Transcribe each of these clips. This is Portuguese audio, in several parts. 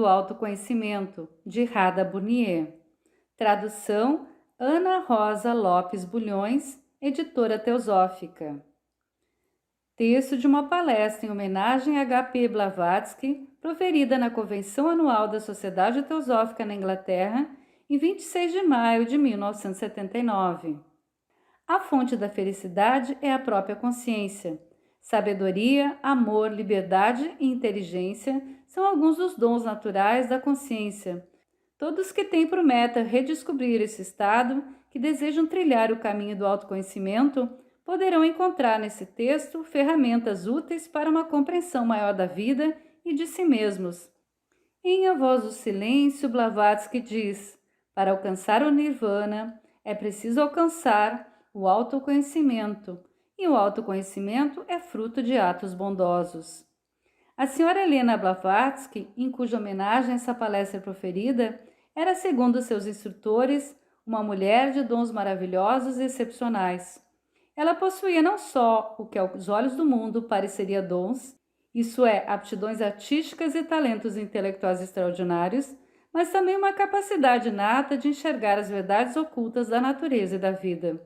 do Autoconhecimento, de Rada Burnier. Tradução Ana Rosa Lopes Bulhões, editora Teosófica. Texto de uma palestra em homenagem a H.P. Blavatsky, proferida na Convenção Anual da Sociedade Teosófica na Inglaterra, em 26 de maio de 1979. A fonte da felicidade é a própria consciência. Sabedoria, amor, liberdade e inteligência são alguns dos dons naturais da consciência. Todos que têm por meta redescobrir esse estado, que desejam trilhar o caminho do autoconhecimento, poderão encontrar nesse texto ferramentas úteis para uma compreensão maior da vida e de si mesmos. Em A Voz do Silêncio, Blavatsky diz: para alcançar o Nirvana, é preciso alcançar o autoconhecimento, e o autoconhecimento é fruto de atos bondosos. A senhora Helena Blavatsky, em cuja homenagem essa palestra é proferida, era, segundo seus instrutores, uma mulher de dons maravilhosos e excepcionais. Ela possuía não só o que aos olhos do mundo pareceria dons, isso é, aptidões artísticas e talentos intelectuais extraordinários, mas também uma capacidade inata de enxergar as verdades ocultas da natureza e da vida.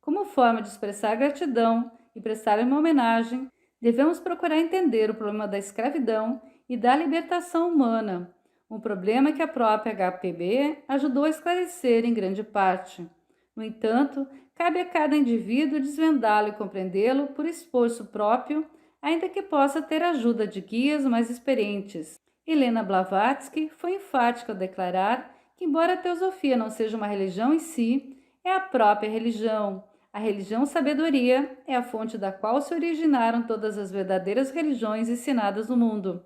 Como forma de expressar gratidão e prestar uma homenagem, devemos procurar entender o problema da escravidão e da libertação humana, um problema que a própria HPB ajudou a esclarecer em grande parte. No entanto, cabe a cada indivíduo desvendá-lo e compreendê-lo por esforço próprio, ainda que possa ter a ajuda de guias mais experientes. Helena Blavatsky foi enfática ao declarar que, embora a teosofia não seja uma religião em si, é a própria religião. A religião sabedoria é a fonte da qual se originaram todas as verdadeiras religiões ensinadas no mundo.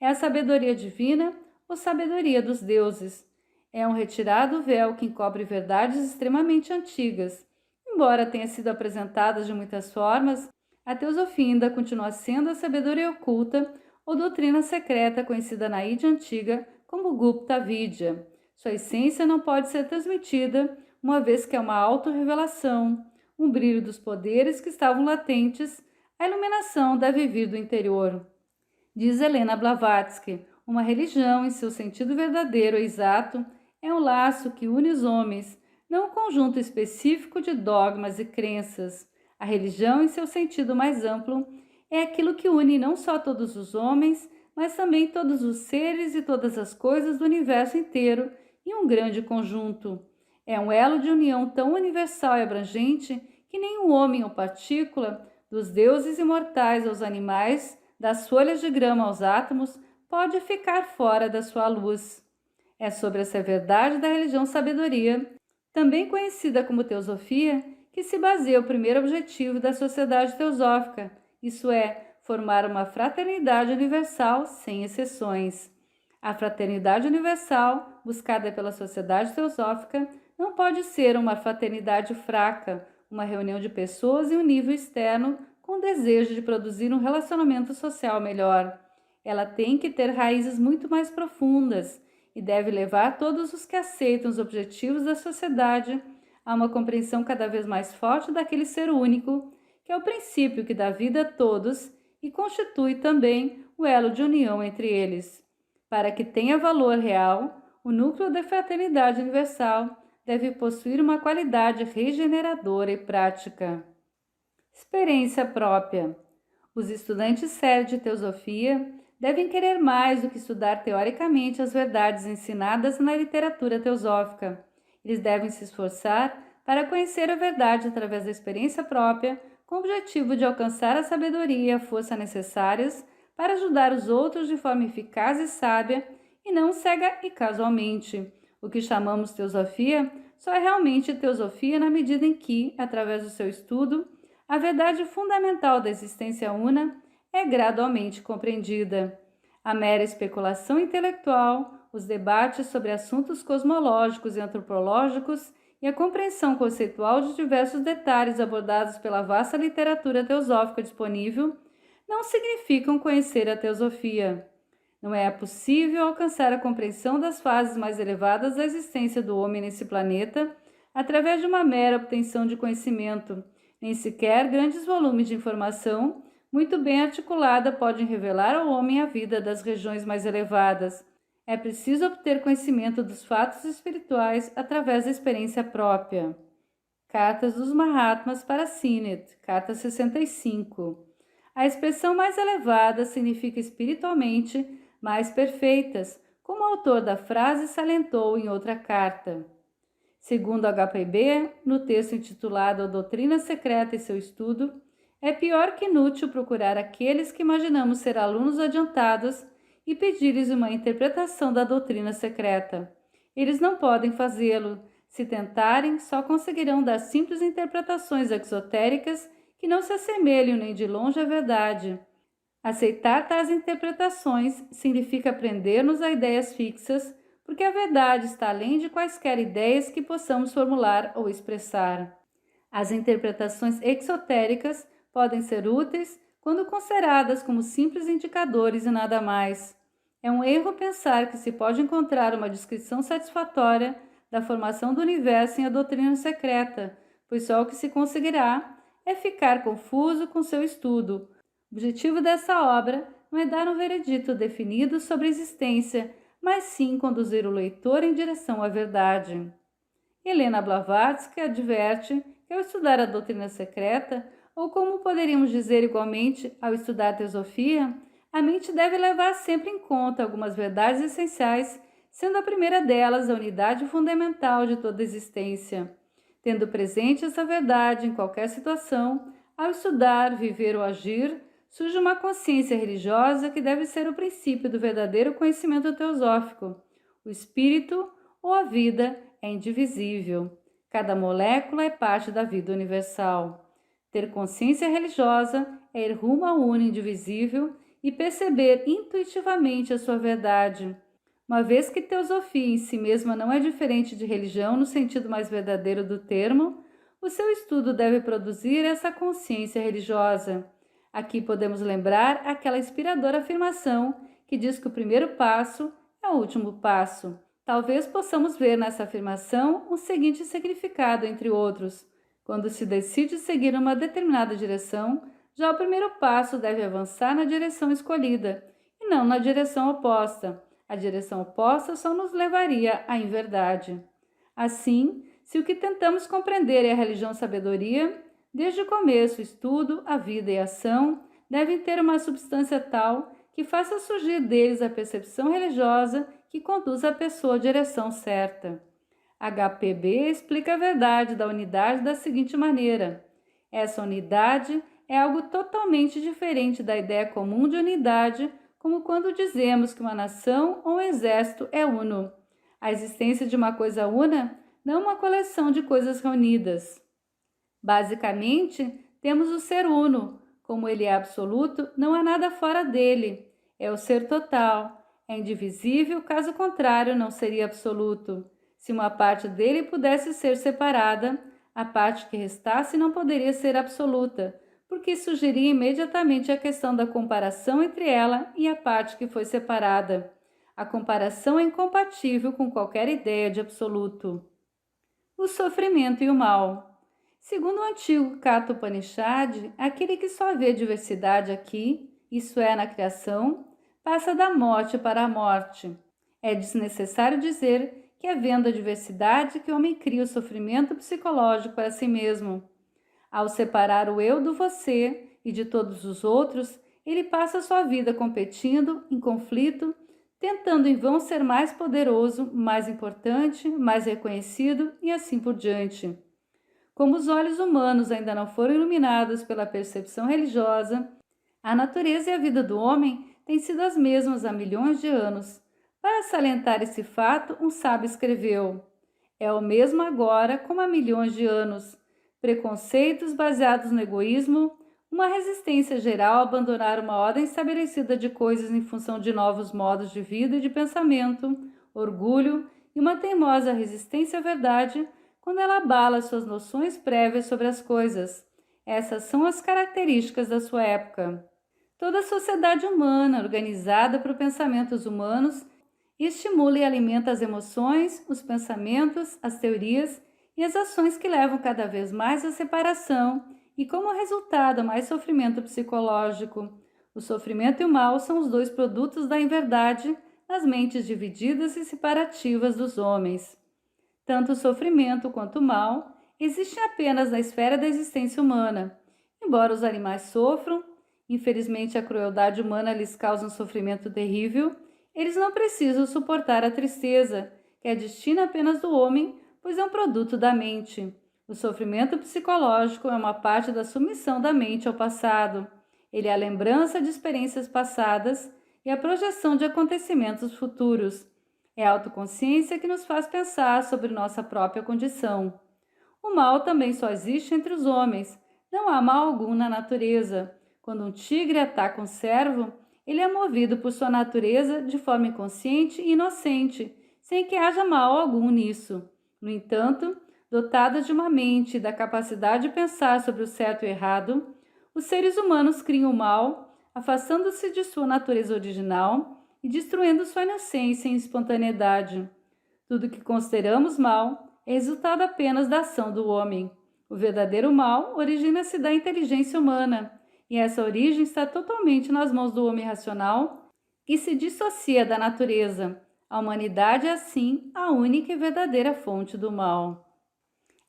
É a sabedoria divina ou sabedoria dos deuses. É um retirado véu que encobre verdades extremamente antigas. Embora tenha sido apresentada de muitas formas, a teosofia ainda continua sendo a sabedoria oculta ou doutrina secreta conhecida na Índia antiga como Gupta Vidya. Sua essência não pode ser transmitida, uma vez que é uma autorrevelação, um brilho dos poderes que estavam latentes, a iluminação deve vir do interior. Diz Helena Blavatsky, uma religião, em seu sentido verdadeiro e exato, é um laço que une os homens, não um conjunto específico de dogmas e crenças. A religião, em seu sentido mais amplo, é aquilo que une não só todos os homens, mas também todos os seres e todas as coisas do universo inteiro em um grande conjunto. É um elo de união tão universal e abrangente que nenhum homem ou partícula, dos deuses imortais aos animais, das folhas de grama aos átomos, pode ficar fora da sua luz. É sobre essa verdade da religião sabedoria, também conhecida como teosofia, que se baseia o primeiro objetivo da sociedade teosófica, isso é, formar uma fraternidade universal sem exceções. A fraternidade universal, buscada pela sociedade teosófica, não pode ser uma fraternidade fraca, uma reunião de pessoas em um nível externo com o desejo de produzir um relacionamento social melhor. Ela tem que ter raízes muito mais profundas e deve levar todos os que aceitam os objetivos da sociedade a uma compreensão cada vez mais forte daquele ser único, que é o princípio que dá vida a todos e constitui também o elo de união entre eles. Para que tenha valor real, o núcleo da fraternidade universal deve possuir uma qualidade regeneradora e prática. Experiência própria. Os estudantes sérios de teosofia devem querer mais do que estudar teoricamente as verdades ensinadas na literatura teosófica. Eles devem se esforçar para conhecer a verdade através da experiência própria, com o objetivo de alcançar a sabedoria e a força necessárias para ajudar os outros de forma eficaz e sábia, e não cega e casualmente. O que chamamos teosofia só é realmente teosofia na medida em que, através do seu estudo, a verdade fundamental da existência una é gradualmente compreendida. A mera especulação intelectual, os debates sobre assuntos cosmológicos e antropológicos e a compreensão conceitual de diversos detalhes abordados pela vasta literatura teosófica disponível não significam conhecer a teosofia. Não é possível alcançar a compreensão das fases mais elevadas da existência do homem nesse planeta através de uma mera obtenção de conhecimento. Nem sequer grandes volumes de informação, muito bem articulada, podem revelar ao homem a vida das regiões mais elevadas. É preciso obter conhecimento dos fatos espirituais através da experiência própria. Cartas dos Mahatmas para Sinet, carta 65. A expressão mais elevada significa espiritualmente mais perfeitas, como o autor da frase salientou em outra carta. Segundo HPB, no texto intitulado A Doutrina Secreta e seu Estudo, é pior que inútil procurar aqueles que imaginamos ser alunos adiantados e pedir-lhes uma interpretação da doutrina secreta. Eles não podem fazê-lo. Se tentarem, só conseguirão dar simples interpretações exotéricas que não se assemelham nem de longe à verdade. Aceitar tais interpretações significa prender-nos a ideias fixas, porque a verdade está além de quaisquer ideias que possamos formular ou expressar. As interpretações exotéricas podem ser úteis quando consideradas como simples indicadores e nada mais. É um erro pensar que se pode encontrar uma descrição satisfatória da formação do universo em A Doutrina Secreta, pois só o que se conseguirá é ficar confuso com seu estudo. O objetivo dessa obra não é dar um veredito definido sobre a existência, mas sim conduzir o leitor em direção à verdade. Helena Blavatsky adverte que ao estudar a doutrina secreta, ou como poderíamos dizer igualmente ao estudar a teosofia, a mente deve levar sempre em conta algumas verdades essenciais, sendo a primeira delas a unidade fundamental de toda a existência. Tendo presente essa verdade em qualquer situação, ao estudar, viver ou agir, surge uma consciência religiosa que deve ser o princípio do verdadeiro conhecimento teosófico. O espírito ou a vida é indivisível. Cada molécula é parte da vida universal. Ter consciência religiosa é ir rumo ao uno indivisível e perceber intuitivamente a sua verdade. Uma vez que teosofia em si mesma não é diferente de religião no sentido mais verdadeiro do termo, o seu estudo deve produzir essa consciência religiosa. Aqui podemos lembrar aquela inspiradora afirmação que diz que o primeiro passo é o último passo. Talvez possamos ver nessa afirmação o seguinte significado, entre outros. Quando se decide seguir uma determinada direção, já o primeiro passo deve avançar na direção escolhida, e não na direção oposta. A direção oposta só nos levaria à inverdade. Assim, se o que tentamos compreender é a religião sabedoria, desde o começo o estudo, a vida e a ação devem ter uma substância tal que faça surgir deles a percepção religiosa que conduz a pessoa à direção certa. HPB explica a verdade da unidade da seguinte maneira: essa unidade é algo totalmente diferente da ideia comum de unidade, como quando dizemos que uma nação ou um exército é uno. A existência de uma coisa una não é uma coleção de coisas reunidas. Basicamente, temos o ser uno. Como ele é absoluto, não há nada fora dele. É o ser total. É indivisível, caso contrário, não seria absoluto. Se uma parte dele pudesse ser separada, a parte que restasse não poderia ser absoluta, porque surgiria imediatamente a questão da comparação entre ela e a parte que foi separada. A comparação é incompatível com qualquer ideia de absoluto. O sofrimento e o mal. Segundo o antigo Katha Upanishad, aquele que só vê diversidade aqui, isso é, na criação, passa da morte para a morte. É desnecessário dizer que é vendo a diversidade que o homem cria o sofrimento psicológico para si mesmo. Ao separar o eu do você e de todos os outros, ele passa sua vida competindo, em conflito, tentando em vão ser mais poderoso, mais importante, mais reconhecido e assim por diante. Como os olhos humanos ainda não foram iluminados pela percepção religiosa, a natureza e a vida do homem têm sido as mesmas há milhões de anos. Para salientar esse fato, um sábio escreveu: é o mesmo agora como há milhões de anos. Preconceitos baseados no egoísmo, uma resistência geral a abandonar uma ordem estabelecida de coisas em função de novos modos de vida e de pensamento, orgulho e uma teimosa resistência à verdade quando ela abala suas noções prévias sobre as coisas. Essas são as características da sua época. Toda a sociedade humana, organizada por pensamentos humanos, estimula e alimenta as emoções, os pensamentos, as teorias e as ações que levam cada vez mais à separação e, como resultado, a mais sofrimento psicológico. O sofrimento e o mal são os dois produtos da inverdade, nas mentes divididas e separativas dos homens. Tanto o sofrimento quanto o mal existem apenas na esfera da existência humana. Embora os animais sofram, infelizmente a crueldade humana lhes causa um sofrimento terrível, eles não precisam suportar a tristeza, que é destino apenas do homem, pois é um produto da mente. O sofrimento psicológico é uma parte da submissão da mente ao passado. Ele é a lembrança de experiências passadas e a projeção de acontecimentos futuros. É a autoconsciência que nos faz pensar sobre nossa própria condição. O mal também só existe entre os homens. Não há mal algum na natureza. Quando um tigre ataca um cervo, ele é movido por sua natureza de forma inconsciente e inocente, sem que haja mal algum nisso. No entanto, dotados de uma mente e da capacidade de pensar sobre o certo e o errado, os seres humanos criam o mal, afastando-se de sua natureza original e destruindo sua inocência e espontaneidade. Tudo que consideramos mal é resultado apenas da ação do homem. O verdadeiro mal origina-se da inteligência humana, e essa origem está totalmente nas mãos do homem racional, que se dissocia da natureza. A humanidade é, assim, a única e verdadeira fonte do mal.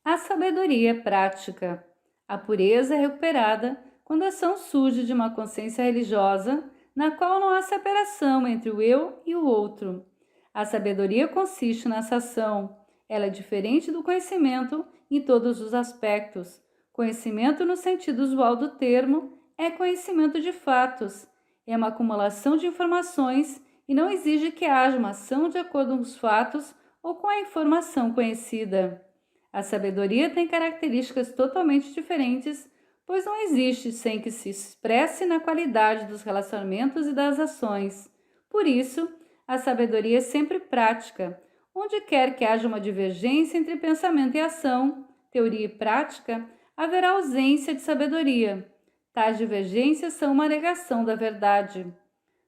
A sabedoria prática. A pureza é recuperada quando a ação surge de uma consciência religiosa, na qual não há separação entre o eu e o outro. A sabedoria consiste nessa ação. Ela é diferente do conhecimento em todos os aspectos. Conhecimento, no sentido usual do termo, é conhecimento de fatos. É uma acumulação de informações e não exige que haja uma ação de acordo com os fatos ou com a informação conhecida. A sabedoria tem características totalmente diferentes, pois não existe sem que se expresse na qualidade dos relacionamentos e das ações. Por isso, a sabedoria é sempre prática. Onde quer que haja uma divergência entre pensamento e ação, teoria e prática, haverá ausência de sabedoria. Tais divergências são uma negação da verdade.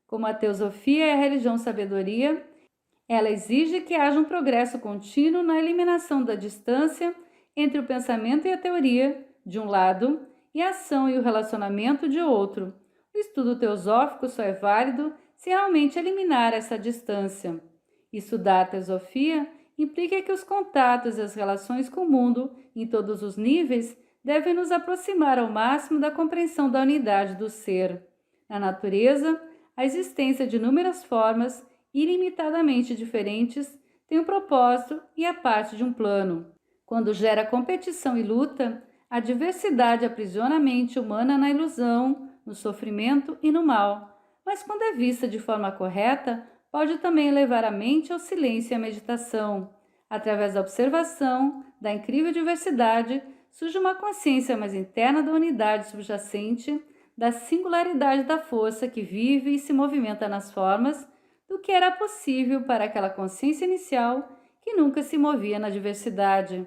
Como a teosofia é a religião sabedoria, ela exige que haja um progresso contínuo na eliminação da distância entre o pensamento e a teoria, de um lado, e a ação e o relacionamento, de outro. O estudo teosófico só é válido se realmente eliminar essa distância. Estudar a teosofia implica que os contatos e as relações com o mundo, em todos os níveis, devem nos aproximar ao máximo da compreensão da unidade do ser. Na natureza, a existência de inúmeras formas ilimitadamente diferentes tem um propósito e é parte de um plano. Quando gera competição e luta, a diversidade aprisiona a mente humana na ilusão, no sofrimento e no mal, mas quando é vista de forma correta, pode também levar a mente ao silêncio e à meditação. Através da observação da incrível diversidade, surge uma consciência mais interna da unidade subjacente, da singularidade da força que vive e se movimenta nas formas, do que era possível para aquela consciência inicial que nunca se movia na diversidade.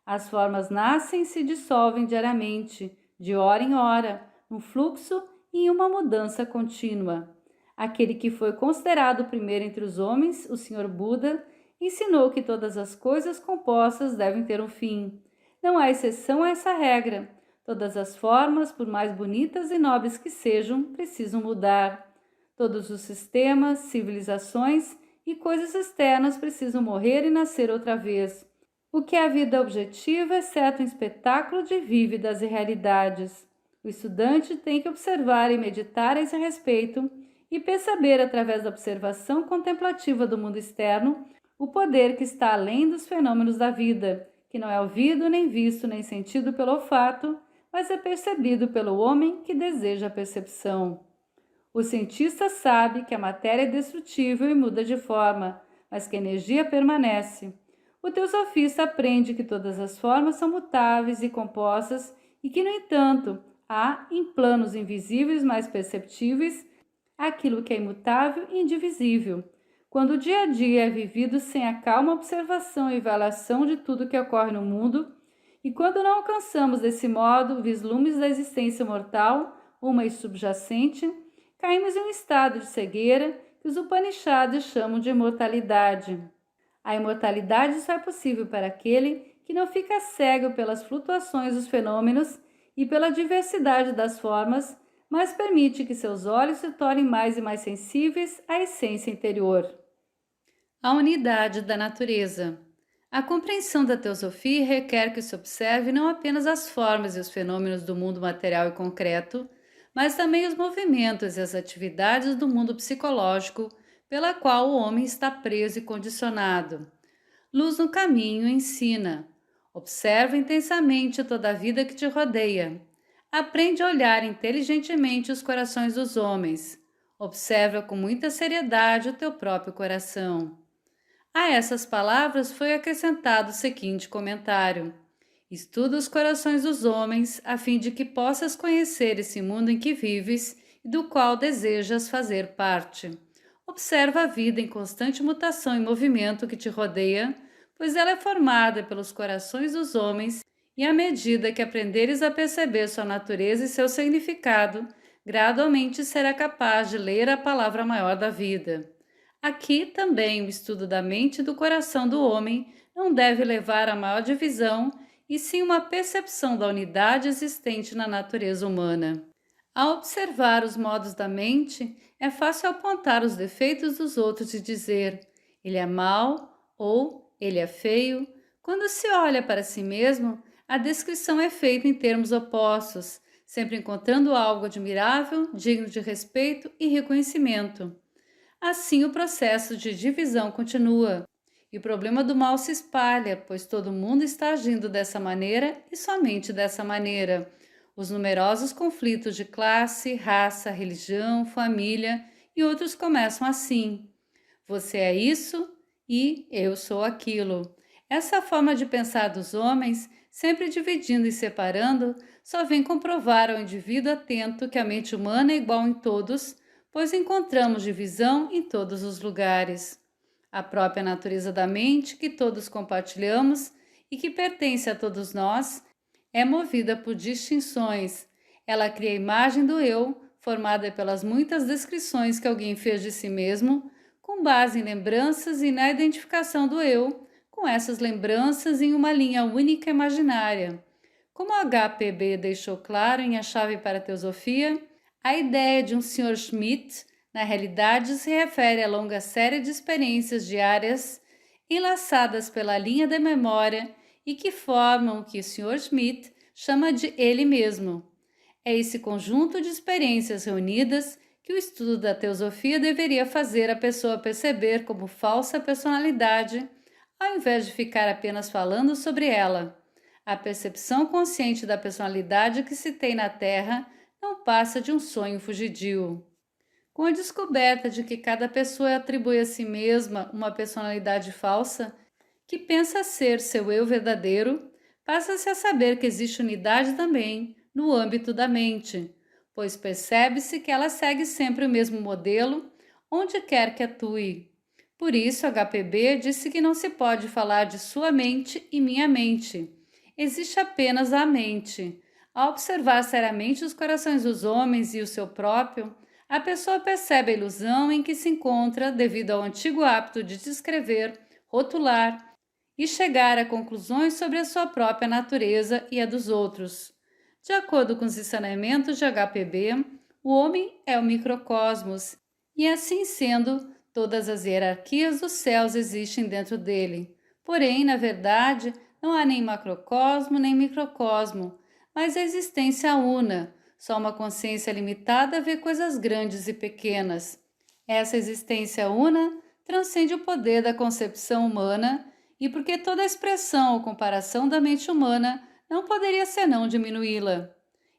As formas nascem e se dissolvem diariamente, de hora em hora, num fluxo e em uma mudança contínua. Aquele que foi considerado o primeiro entre os homens, o Senhor Buda, ensinou que todas as coisas compostas devem ter um fim. Não há exceção a essa regra. Todas as formas, por mais bonitas e nobres que sejam, precisam mudar. Todos os sistemas, civilizações e coisas externas precisam morrer e nascer outra vez. O que é a vida objetiva, exceto um espetáculo de vívidas irrealidades? O estudante tem que observar e meditar a esse respeito e perceber, através da observação contemplativa do mundo externo, o poder que está além dos fenômenos da vida, que não é ouvido, nem visto, nem sentido pelo olfato, mas é percebido pelo homem que deseja a percepção. O cientista sabe que a matéria é destrutível e muda de forma, mas que a energia permanece. O teosofista aprende que todas as formas são mutáveis e compostas e que, no entanto, há, em planos invisíveis mais perceptíveis, aquilo que é imutável e indivisível. Quando o dia a dia é vivido sem a calma observação e avaliação de tudo que ocorre no mundo, e quando não alcançamos desse modo vislumbres da existência mortal, uma e subjacente, caímos em um estado de cegueira que os Upanishads chamam de imortalidade. A imortalidade só é possível para aquele que não fica cego pelas flutuações dos fenômenos e pela diversidade das formas, mas permite que seus olhos se tornem mais e mais sensíveis à essência interior. A unidade da natureza. A compreensão da teosofia requer que se observe não apenas as formas e os fenômenos do mundo material e concreto, mas também os movimentos e as atividades do mundo psicológico pela qual o homem está preso e condicionado. Luz no caminho ensina. Observa intensamente toda a vida que te rodeia. Aprende a olhar inteligentemente os corações dos homens. Observa com muita seriedade o teu próprio coração. A essas palavras foi acrescentado o seguinte comentário: estuda os corações dos homens, a fim de que possas conhecer esse mundo em que vives e do qual desejas fazer parte. Observa a vida em constante mutação e movimento que te rodeia, pois ela é formada pelos corações dos homens, e à medida que aprenderes a perceber sua natureza e seu significado, gradualmente será capaz de ler a palavra maior da vida. Aqui também o estudo da mente e do coração do homem não deve levar a maior divisão, e sim uma percepção da unidade existente na natureza humana. Ao observar os modos da mente, é fácil apontar os defeitos dos outros e dizer: ele é mau ou ele é feio. Quando se olha para si mesmo, a descrição é feita em termos opostos, sempre encontrando algo admirável, digno de respeito e reconhecimento. Assim, o processo de divisão continua, e o problema do mal se espalha, pois todo mundo está agindo dessa maneira e somente dessa maneira. Os numerosos conflitos de classe, raça, religião, família e outros começam assim. Você é isso e eu sou aquilo. Essa forma de pensar dos homens, sempre dividindo e separando, só vem comprovar ao indivíduo atento que a mente humana é igual em todos, pois encontramos divisão em todos os lugares. A própria natureza da mente, que todos compartilhamos e que pertence a todos nós, é movida por distinções. Ela cria a imagem do eu, formada pelas muitas descrições que alguém fez de si mesmo, com base em lembranças e na identificação do eu, com essas lembranças em uma linha única imaginária. Como a HPB deixou claro em A Chave para a Teosofia, a ideia de um Sr. Schmidt, na realidade, se refere a longa série de experiências diárias enlaçadas pela linha da memória e que formam o que o Sr. Schmidt chama de ele mesmo. É esse conjunto de experiências reunidas que o estudo da teosofia deveria fazer a pessoa perceber como falsa personalidade, ao invés de ficar apenas falando sobre ela. A percepção consciente da personalidade que se tem na Terra não passa de um sonho fugidio. Com a descoberta de que cada pessoa atribui a si mesma uma personalidade falsa, que pensa ser seu eu verdadeiro, passa-se a saber que existe unidade também no âmbito da mente, pois percebe-se que ela segue sempre o mesmo modelo, onde quer que atue. Por isso, HPB disse que não se pode falar de sua mente e minha mente. Existe apenas a mente. Ao observar seriamente os corações dos homens e o seu próprio, a pessoa percebe a ilusão em que se encontra devido ao antigo hábito de descrever, rotular e chegar a conclusões sobre a sua própria natureza e a dos outros. De acordo com os ensinamentos de HPB, o homem é o microcosmos e, assim sendo, todas as hierarquias dos céus existem dentro dele. Porém, na verdade, não há nem macrocosmo nem microcosmo, mas a existência una. Só uma consciência limitada vê coisas grandes e pequenas. Essa existência una transcende o poder da concepção humana e porque toda expressão ou comparação da mente humana não poderia senão diminuí-la.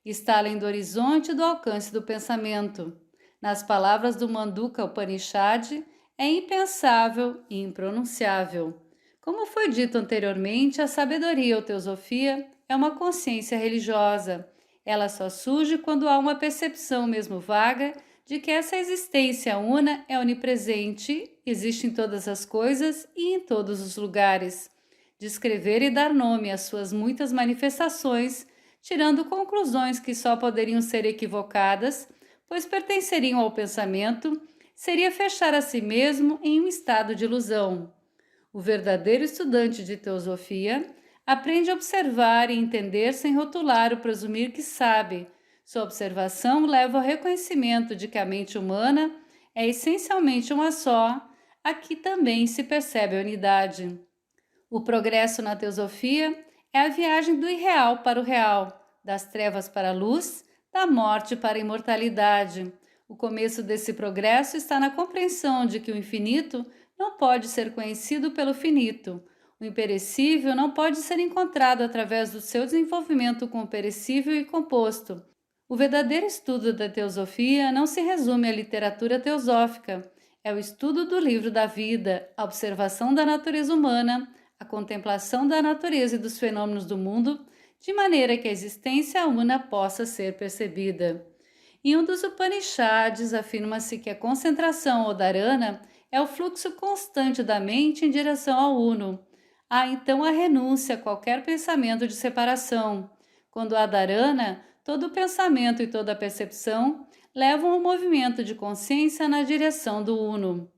Está além do horizonte e do alcance do pensamento. Nas palavras do Mandukya Upanishad, é impensável e impronunciável. Como foi dito anteriormente, a sabedoria ou teosofia é uma consciência religiosa. Ela só surge quando há uma percepção, mesmo vaga, de que essa existência una é onipresente, existe em todas as coisas e em todos os lugares. Descrever e dar nome às suas muitas manifestações, tirando conclusões que só poderiam ser equivocadas, pois pertenceriam ao pensamento, seria fechar a si mesmo em um estado de ilusão. O verdadeiro estudante de teosofia aprende a observar e entender sem rotular ou presumir que sabe. Sua observação leva ao reconhecimento de que a mente humana é essencialmente uma só, aqui também se percebe a unidade. O progresso na teosofia é a viagem do irreal para o real, das trevas para a luz, da morte para a imortalidade. O começo desse progresso está na compreensão de que o infinito não pode ser conhecido pelo finito. O imperecível não pode ser encontrado através do seu desenvolvimento com o perecível e composto. O verdadeiro estudo da teosofia não se resume à literatura teosófica. É o estudo do livro da vida, a observação da natureza humana, a contemplação da natureza e dos fenômenos do mundo, de maneira que a existência una possa ser percebida. Em um dos Upanishads afirma-se que a concentração ou dharana é o fluxo constante da mente em direção ao uno. Há então a renúncia a qualquer pensamento de separação. Quando há dharana, todo o pensamento e toda a percepção levam ao movimento de consciência na direção do uno.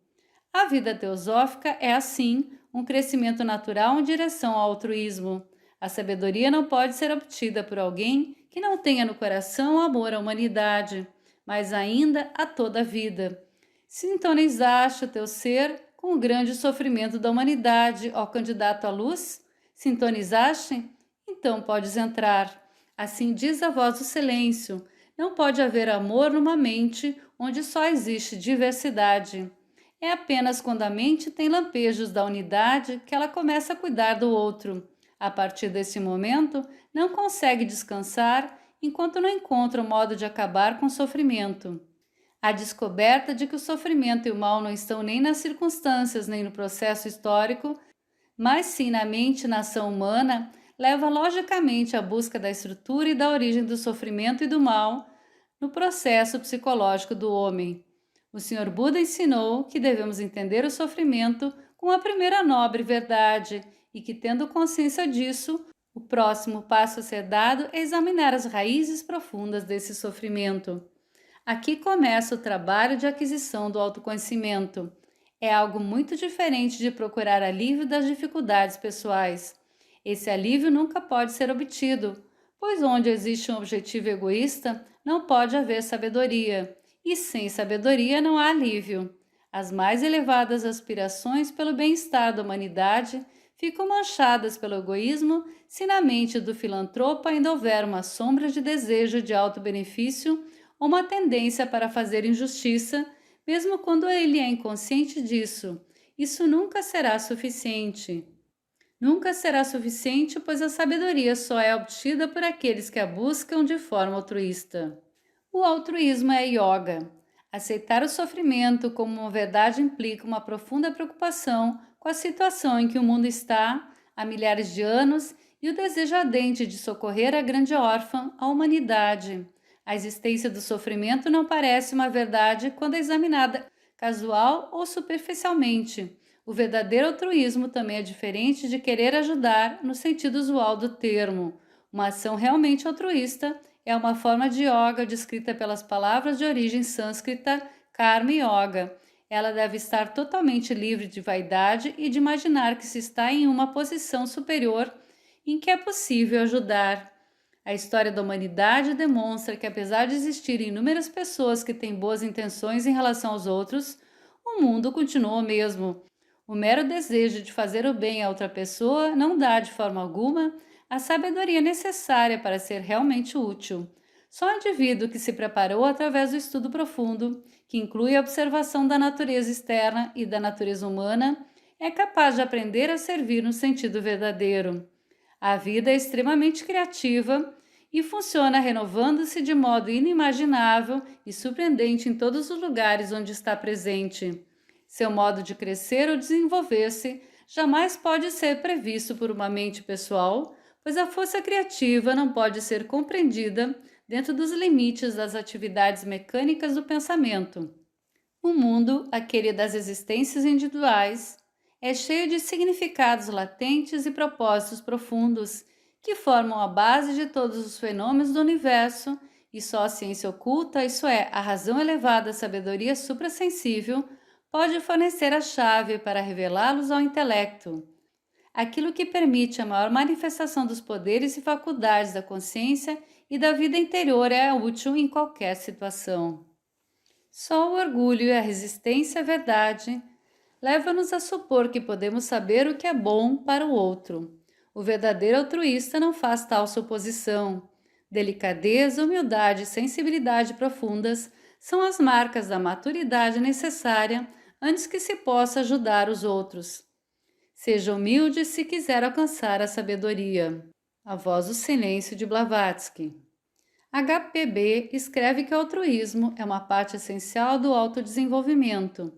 A vida teosófica é, assim, um crescimento natural em direção ao altruísmo. A sabedoria não pode ser obtida por alguém que não tenha no coração amor à humanidade, mas ainda a toda a vida. Sintonizaste o teu ser com o grande sofrimento da humanidade, ó candidato à luz? Sintonizaste? Então podes entrar. Assim diz a voz do silêncio. Não pode haver amor numa mente onde só existe diversidade. É apenas quando a mente tem lampejos da unidade que ela começa a cuidar do outro. A partir desse momento, não consegue descansar enquanto não encontra o modo de acabar com o sofrimento. A descoberta de que o sofrimento e o mal não estão nem nas circunstâncias nem no processo histórico, mas sim na mente e na ação humana, leva logicamente à busca da estrutura e da origem do sofrimento e do mal no processo psicológico do homem. O Sr. Buda ensinou que devemos entender o sofrimento com a primeira nobre verdade e que, tendo consciência disso, o próximo passo a ser dado é examinar as raízes profundas desse sofrimento. Aqui começa o trabalho de aquisição do autoconhecimento. É algo muito diferente de procurar alívio das dificuldades pessoais. Esse alívio nunca pode ser obtido, pois onde existe um objetivo egoísta, não pode haver sabedoria, e sem sabedoria não há alívio. As mais elevadas aspirações pelo bem-estar da humanidade ficam manchadas pelo egoísmo se na mente do filantropo ainda houver uma sombra de desejo de auto-benefício ou uma tendência para fazer injustiça, mesmo quando ele é inconsciente disso. Isso nunca será suficiente. Nunca será suficiente, pois a sabedoria só é obtida por aqueles que a buscam de forma altruísta. O altruísmo é yoga. Aceitar o sofrimento como uma verdade implica uma profunda preocupação com a situação em que o mundo está há milhares de anos e o desejo ardente de socorrer a grande órfã, a humanidade. A existência do sofrimento não parece uma verdade quando é examinada casual ou superficialmente. O verdadeiro altruísmo também é diferente de querer ajudar no sentido usual do termo. Uma ação realmente altruísta é uma forma de yoga descrita pelas palavras de origem sânscrita karma e yoga. Ela deve estar totalmente livre de vaidade e de imaginar que se está em uma posição superior em que é possível ajudar. A história da humanidade demonstra que, apesar de existirem inúmeras pessoas que têm boas intenções em relação aos outros, o mundo continua o mesmo. O mero desejo de fazer o bem a outra pessoa não dá, de forma alguma, a sabedoria necessária para ser realmente útil. Só o indivíduo que se preparou através do estudo profundo, que inclui a observação da natureza externa e da natureza humana, é capaz de aprender a servir no sentido verdadeiro. A vida é extremamente criativa e funciona renovando-se de modo inimaginável e surpreendente em todos os lugares onde está presente. Seu modo de crescer ou desenvolver-se jamais pode ser previsto por uma mente pessoal, pois a força criativa não pode ser compreendida dentro dos limites das atividades mecânicas do pensamento. O mundo, aquele das existências individuais, é cheio de significados latentes e propósitos profundos que formam a base de todos os fenômenos do universo, e só a ciência oculta, isso é, a razão elevada, a sabedoria suprassensível, pode fornecer a chave para revelá-los ao intelecto. Aquilo que permite a maior manifestação dos poderes e faculdades da consciência e da vida interior é útil em qualquer situação. Só o orgulho e a resistência à verdade leva-nos a supor que podemos saber o que é bom para o outro. O verdadeiro altruísta não faz tal suposição. Delicadeza, humildade e sensibilidade profundas são as marcas da maturidade necessária antes que se possa ajudar os outros. Seja humilde se quiser alcançar a sabedoria. A Voz do Silêncio de Blavatsky. HPB escreve que o altruísmo é uma parte essencial do autodesenvolvimento.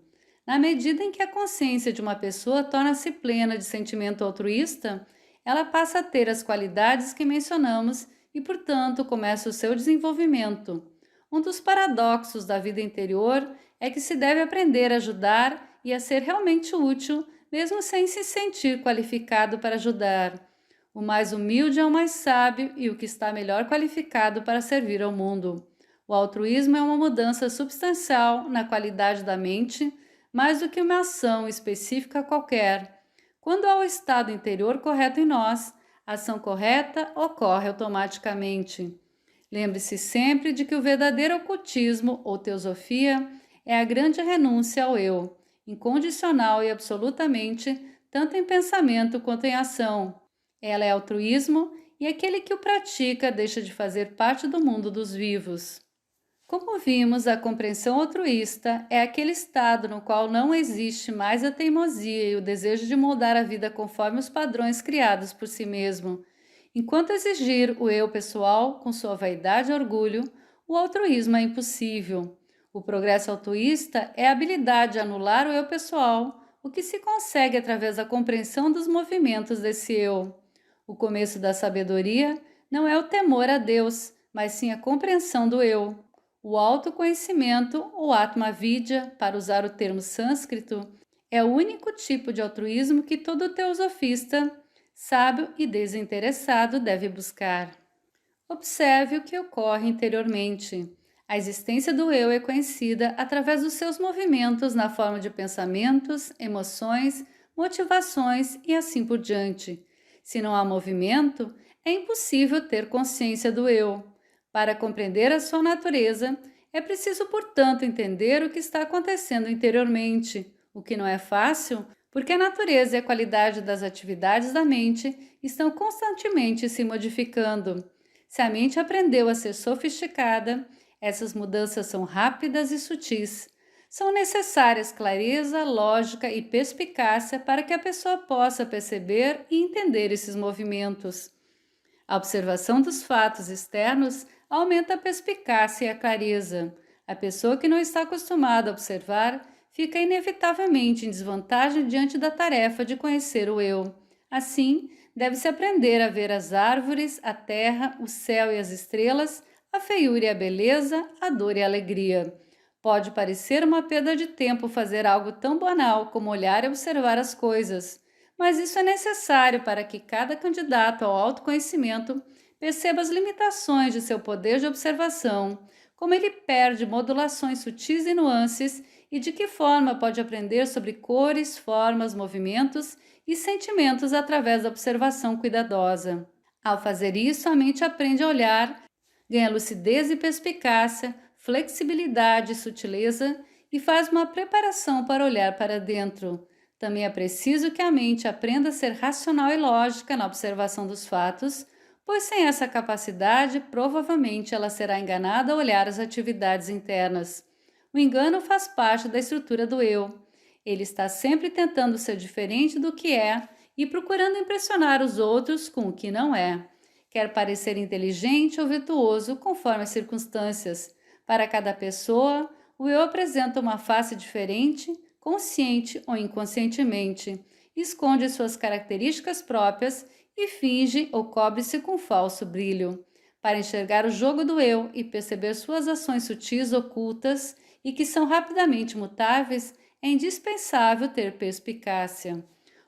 Na medida em que a consciência de uma pessoa torna-se plena de sentimento altruísta, ela passa a ter as qualidades que mencionamos e, portanto, começa o seu desenvolvimento. Um dos paradoxos da vida interior é que se deve aprender a ajudar e a ser realmente útil, mesmo sem se sentir qualificado para ajudar. O mais humilde é o mais sábio e o que está melhor qualificado para servir ao mundo. O altruísmo é uma mudança substancial na qualidade da mente, mais do que uma ação específica qualquer. Quando há o estado interior correto em nós, a ação correta ocorre automaticamente. Lembre-se sempre de que o verdadeiro ocultismo ou teosofia é a grande renúncia ao eu, incondicional e absolutamente, tanto em pensamento quanto em ação. Ela é altruísmo e aquele que o pratica deixa de fazer parte do mundo dos vivos. Como vimos, a compreensão altruísta é aquele estado no qual não existe mais a teimosia e o desejo de moldar a vida conforme os padrões criados por si mesmo. Enquanto exigir o eu pessoal com sua vaidade e orgulho, o altruísmo é impossível. O progresso altruísta é a habilidade de anular o eu pessoal, o que se consegue através da compreensão dos movimentos desse eu. O começo da sabedoria não é o temor a Deus, mas sim a compreensão do eu. O autoconhecimento, ou Atma-vidya, para usar o termo sânscrito, é o único tipo de altruísmo que todo teosofista, sábio e desinteressado, deve buscar. Observe o que ocorre interiormente. A existência do eu é conhecida através dos seus movimentos na forma de pensamentos, emoções, motivações e assim por diante. Se não há movimento, é impossível ter consciência do eu. Para compreender a sua natureza, é preciso, portanto, entender o que está acontecendo interiormente, o que não é fácil, porque a natureza e a qualidade das atividades da mente estão constantemente se modificando. Se a mente aprendeu a ser sofisticada, essas mudanças são rápidas e sutis. São necessárias clareza, lógica e perspicácia para que a pessoa possa perceber e entender esses movimentos. A observação dos fatos externos aumenta a perspicácia e a clareza. A pessoa que não está acostumada a observar fica inevitavelmente em desvantagem diante da tarefa de conhecer o eu. Assim, deve-se aprender a ver as árvores, a terra, o céu e as estrelas, a feiura e a beleza, a dor e a alegria. Pode parecer uma perda de tempo fazer algo tão banal como olhar e observar as coisas, mas isso é necessário para que cada candidato ao autoconhecimento perceba as limitações de seu poder de observação, como ele perde modulações sutis e nuances e de que forma pode aprender sobre cores, formas, movimentos e sentimentos através da observação cuidadosa. Ao fazer isso, a mente aprende a olhar, ganha lucidez e perspicácia, flexibilidade e sutileza e faz uma preparação para olhar para dentro. Também é preciso que a mente aprenda a ser racional e lógica na observação dos fatos, pois sem essa capacidade, provavelmente ela será enganada ao olhar as atividades internas. O engano faz parte da estrutura do eu. Ele está sempre tentando ser diferente do que é e procurando impressionar os outros com o que não é. Quer parecer inteligente ou virtuoso conforme as circunstâncias. Para cada pessoa, o eu apresenta uma face diferente, consciente ou inconscientemente, esconde suas características próprias e finge ou cobre-se com falso brilho. Para enxergar o jogo do eu e perceber suas ações sutis ocultas e que são rapidamente mutáveis, é indispensável ter perspicácia.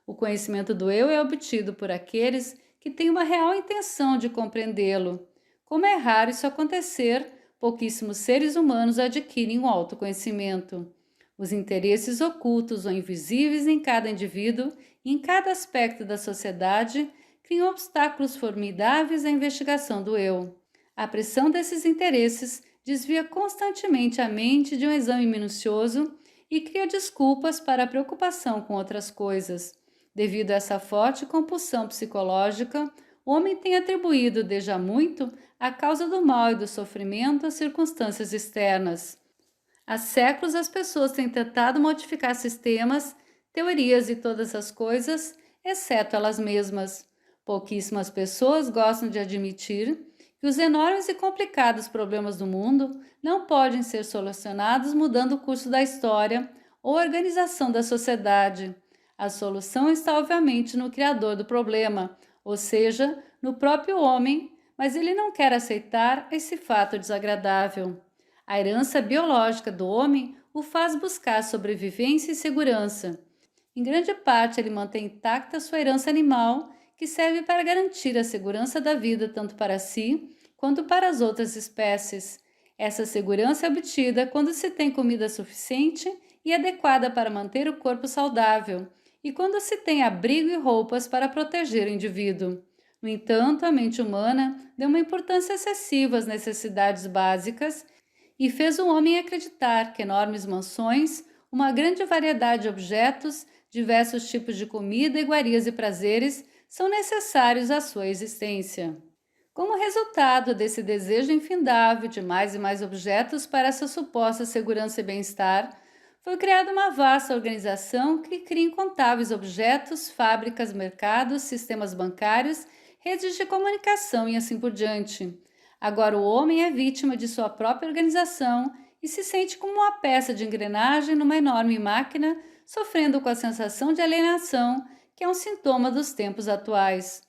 O conhecimento do eu é obtido por aqueles que têm uma real intenção de compreendê-lo. Como é raro isso acontecer, pouquíssimos seres humanos adquirem o autoconhecimento. Os interesses ocultos ou invisíveis em cada indivíduo e em cada aspecto da sociedade criam obstáculos formidáveis à investigação do eu. A pressão desses interesses desvia constantemente a mente de um exame minucioso e cria desculpas para a preocupação com outras coisas. Devido a essa forte compulsão psicológica, o homem tem atribuído desde há muito a causa do mal e do sofrimento às circunstâncias externas. Há séculos as pessoas têm tentado modificar sistemas, teorias e todas as coisas, exceto elas mesmas. Pouquíssimas pessoas gostam de admitir que os enormes e complicados problemas do mundo não podem ser solucionados mudando o curso da história ou a organização da sociedade. A solução está, obviamente, no criador do problema, ou seja, no próprio homem, mas ele não quer aceitar esse fato desagradável. A herança biológica do homem o faz buscar sobrevivência e segurança. Em grande parte, ele mantém intacta sua herança animal, que serve para garantir a segurança da vida tanto para si quanto para as outras espécies. Essa segurança é obtida quando se tem comida suficiente e adequada para manter o corpo saudável, e quando se tem abrigo e roupas para proteger o indivíduo. No entanto, a mente humana deu uma importância excessiva às necessidades básicas e fez o homem acreditar que enormes mansões, uma grande variedade de objetos, diversos tipos de comida, iguarias e prazeres são necessários à sua existência. Como resultado desse desejo infindável de mais e mais objetos para essa suposta segurança e bem-estar, foi criada uma vasta organização que cria incontáveis objetos, fábricas, mercados, sistemas bancários, redes de comunicação e assim por diante. Agora o homem é vítima de sua própria organização e se sente como uma peça de engrenagem numa enorme máquina, sofrendo com a sensação de alienação, que é um sintoma dos tempos atuais.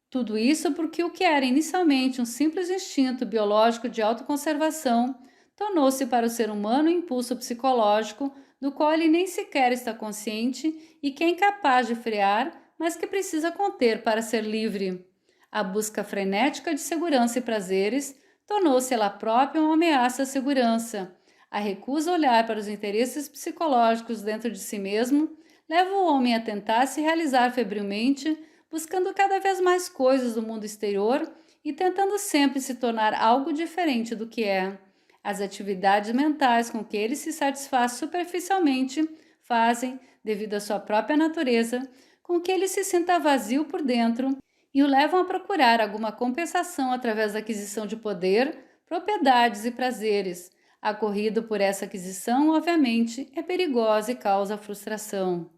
Tudo isso porque o que era inicialmente um simples instinto biológico de autoconservação tornou-se para o ser humano um impulso psicológico do qual ele nem sequer está consciente e que é incapaz de frear, mas que precisa conter para ser livre. A busca frenética de segurança e prazeres tornou-se ela própria uma ameaça à segurança. A recusa a olhar para os interesses psicológicos dentro de si mesmo leva o homem a tentar se realizar febrilmente, buscando cada vez mais coisas do mundo exterior e tentando sempre se tornar algo diferente do que é. As atividades mentais com que ele se satisfaz superficialmente fazem, devido à sua própria natureza, com que ele se sinta vazio por dentro e o levam a procurar alguma compensação através da aquisição de poder, propriedades e prazeres. A corrida por essa aquisição, obviamente, é perigosa e causa frustração.